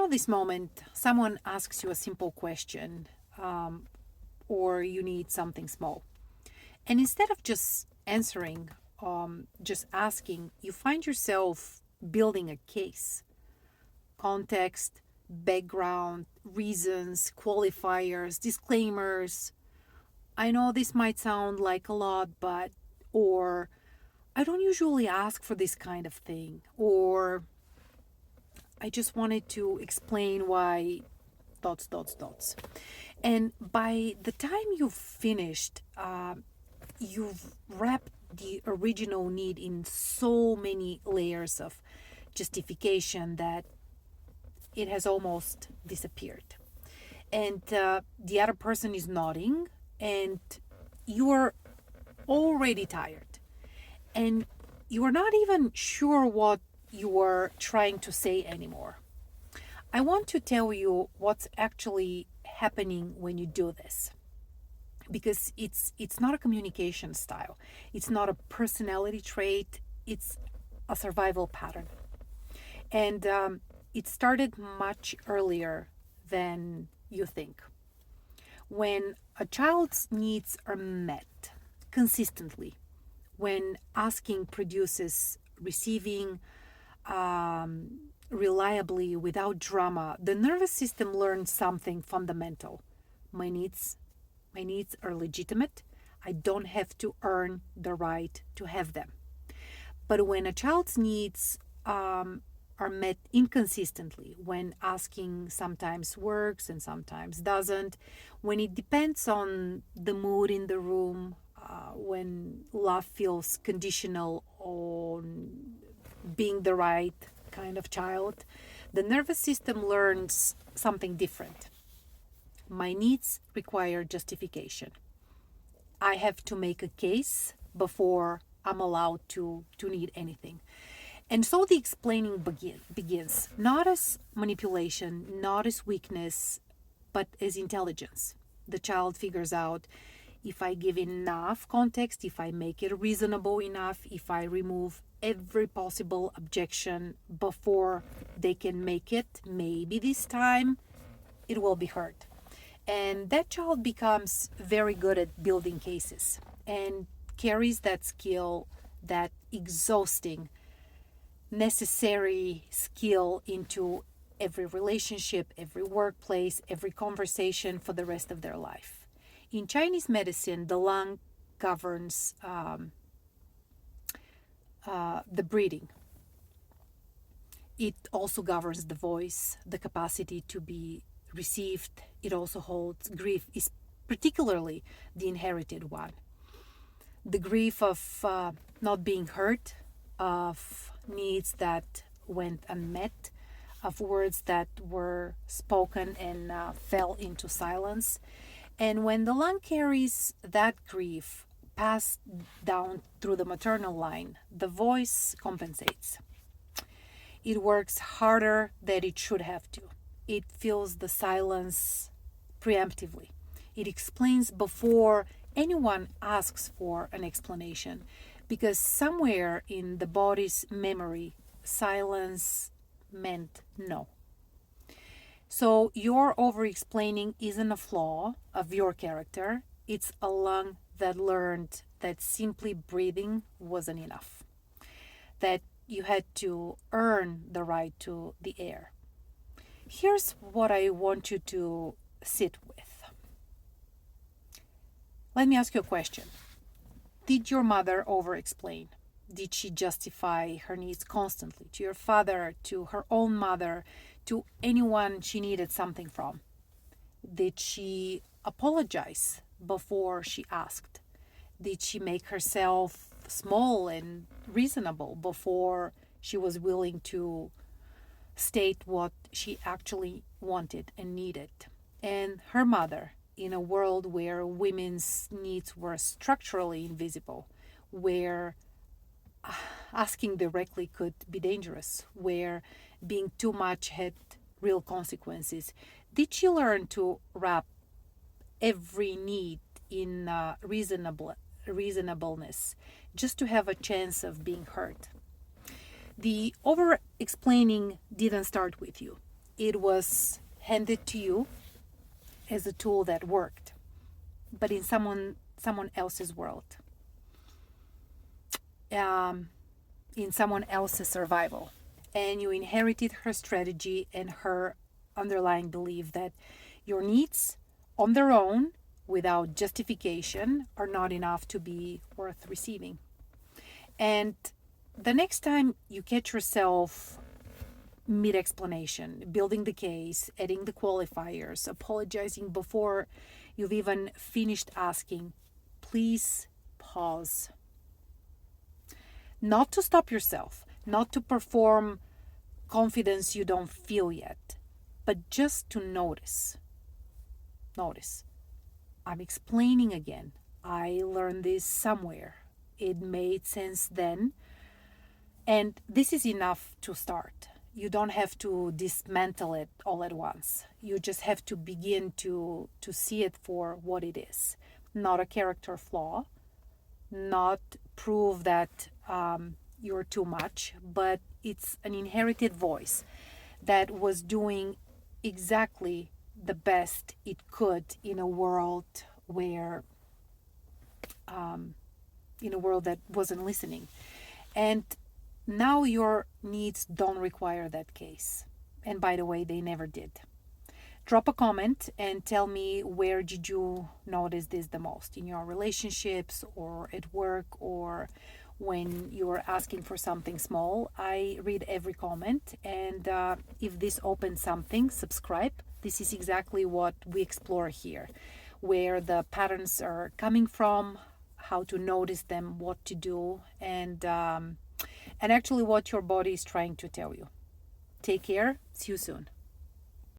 This moment, someone asks you a simple question, or you need something small. And instead of just answering, just asking, you find yourself building a case. Context, background, reasons, qualifiers, disclaimers. I know this might sound like a lot, or I don't usually ask for this kind of thing, or I just wanted to explain why dots, dots, dots. And by the time you've finished, you've wrapped the original need in so many layers of justification that it has almost disappeared. And the other person is nodding, and you are already tired. And you are not even sure what you are trying to say anymore. I want to tell you what's actually happening when you do this, because it's not a communication style, it's not a personality trait, it's a survival pattern. And it started much earlier than you think. When a child's needs are met consistently, when asking produces receiving reliably without drama, the nervous system learns something fundamental. My needs are legitimate. I don't have to earn the right to have them. But when a child's needs are met inconsistently, when asking sometimes works and sometimes doesn't, when it depends on the mood in the room, when love feels conditional on being the right kind of child, the nervous system learns something different. My needs require justification. I have to make a case before I'm allowed to need anything. And so the explaining begins, not as manipulation, not as weakness, but as intelligence. The child figures out, if I give enough context, if I make it reasonable enough, if I remove every possible objection before they can make it, maybe this time it will be heard. And that child becomes very good at building cases and carries that skill, that exhausting, necessary skill into every relationship, every workplace, every conversation for the rest of their life. In Chinese medicine, the lung governs the breathing. It also governs the voice, the capacity to be received. It also holds grief, is particularly the inherited one. The grief of not being heard, of needs that went unmet, of words that were spoken and fell into silence. And when the lung carries that grief passed down through the maternal line, the voice compensates. It works harder than it should have to. It fills the silence preemptively. It explains before anyone asks for an explanation, because somewhere in the body's memory, silence meant no. So your over-explaining isn't a flaw of your character. It's a lung that learned that simply breathing wasn't enough, that you had to earn the right to the air. Here's what I want you to sit with. Let me ask you a question. Did your mother over-explain? Did she justify her needs constantly to your father, to her own mother, to anyone she needed something from? Did she apologize before she asked? Did she make herself small and reasonable before she was willing to state what she actually wanted and needed? And her mother, in a world where women's needs were structurally invisible, where asking directly could be dangerous, where being too much had real consequences, did she learn to wrap every need in reasonableness just to have a chance of being heard? The over explaining didn't start with you. it was handed to you as a tool that worked, but in someone else's world, in someone else's survival. And you inherited her strategy and her underlying belief that your needs on their own, without justification, are not enough to be worth receiving. And the next time you catch yourself mid-explanation, building the case, adding the qualifiers, apologizing before you've even finished asking, please pause. Not to stop yourself, not to perform confidence you don't feel yet, but just to notice. Notice. I'm explaining again. I learned this somewhere. It made sense then. And this is enough to start. You don't have to dismantle it all at once. You just have to begin to see it for what it is. Not a character flaw, not prove that you're too much, but it's an inherited voice that was doing exactly the best it could in a world where in a world that wasn't listening. And now your needs don't require that case. And by the way, they never did. Drop a comment and tell me, where did you notice this the most? In your relationships, or at work, or when you're asking for something small? I read every comment, and if this opens something, subscribe. This is exactly what we explore here, where the patterns are coming from, how to notice them, what to do, and actually what your body is trying to tell you. Take care. See you soon.